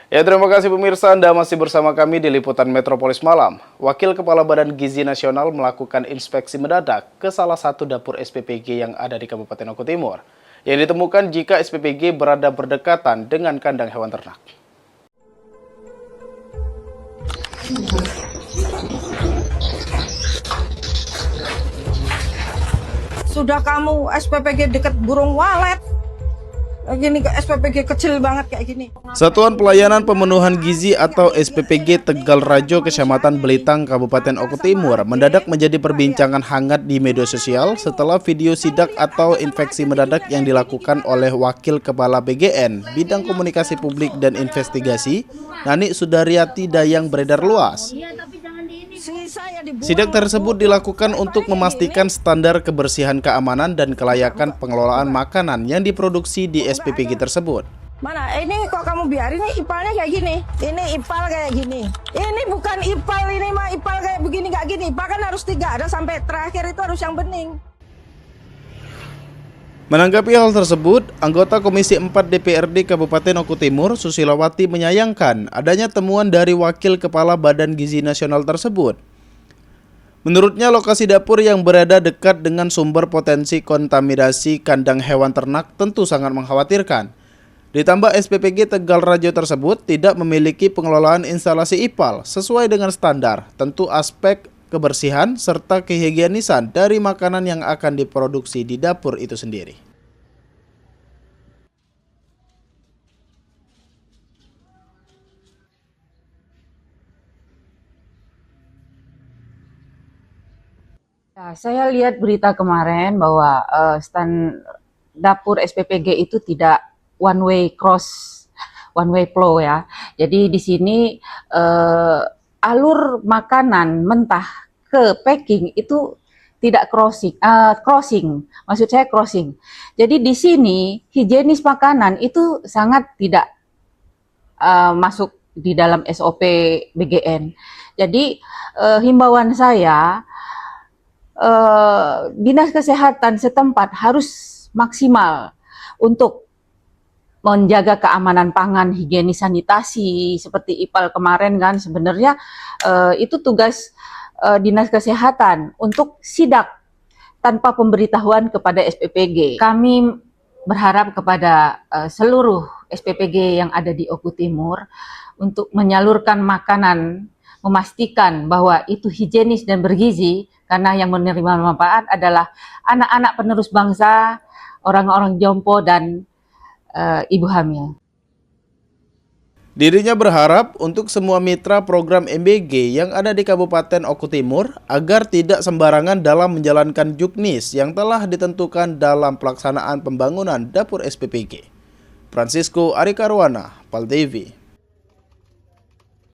Ya, terima kasih pemirsa, Anda masih bersama kami di Liputan Metropolis Malam. Wakil Kepala Badan Gizi Nasional melakukan inspeksi mendadak ke salah satu dapur SPPG yang ada di Kabupaten Oku Timur, yang ditemukan jika SPPG berada berdekatan dengan kandang hewan ternak. Sudah kamu SPPG dekat burung walet, gini ke SPPG kecil banget kayak gini. Satuan Pelayanan Pemenuhan Gizi atau SPPG Tegal Rajo, Kecamatan Belitang, Kabupaten Oku Timur mendadak menjadi perbincangan hangat di media sosial setelah video sidak atau infeksi mendadak yang dilakukan oleh Wakil Kepala BGN Bidang Komunikasi Publik dan Investigasi, Nani Sudaryati Dayang beredar luas. Sidak tersebut dilakukan untuk memastikan standar kebersihan, keamanan, dan kelayakan pengelolaan makanan yang diproduksi di SPPG tersebut. Mana ini kok kamu biarin, ini ipalnya kayak gini, ini ipal kayak gini, ini bukan ipal, ini mah ipal kayak begini nggak gini, bahkan harus 3 ada sampai terakhir itu harus yang bening. Menanggapi hal tersebut, anggota Komisi 4 DPRD Kabupaten Oku Timur, Susilawati, menyayangkan adanya temuan dari Wakil Kepala Badan Gizi Nasional tersebut. Menurutnya, lokasi dapur yang berada dekat dengan sumber potensi kontaminasi kandang hewan ternak tentu sangat mengkhawatirkan. Ditambah SPPG Tegal Rajo tersebut tidak memiliki pengelolaan instalasi ipal sesuai dengan standar, tentu aspek kebersihan serta kehigienisan dari makanan yang akan diproduksi di dapur itu sendiri. Ya, saya lihat berita kemarin bahwa dapur SPPG itu tidak one way flow ya. Jadi di sini alur makanan mentah ke packing itu tidak crossing. Maksud saya crossing. Jadi di sini higienis makanan itu sangat tidak masuk di dalam SOP BGN. Jadi himbauan saya, Dinas Kesehatan setempat harus maksimal untuk menjaga keamanan pangan, higienis sanitasi seperti ipal kemarin kan sebenarnya itu tugas Dinas Kesehatan untuk sidak tanpa pemberitahuan kepada SPPG. Kami berharap kepada seluruh SPPG yang ada di Oku Timur untuk menyalurkan makanan, memastikan bahwa itu higienis dan bergizi, karena yang menerima manfaat adalah anak-anak penerus bangsa, orang-orang jompo, dan ibu hamil. Dirinya berharap untuk semua mitra program MBG yang ada di Kabupaten Oku Timur agar tidak sembarangan dalam menjalankan juknis yang telah ditentukan dalam pelaksanaan pembangunan dapur SPPG. Francisco Arikarwana, PAL TV.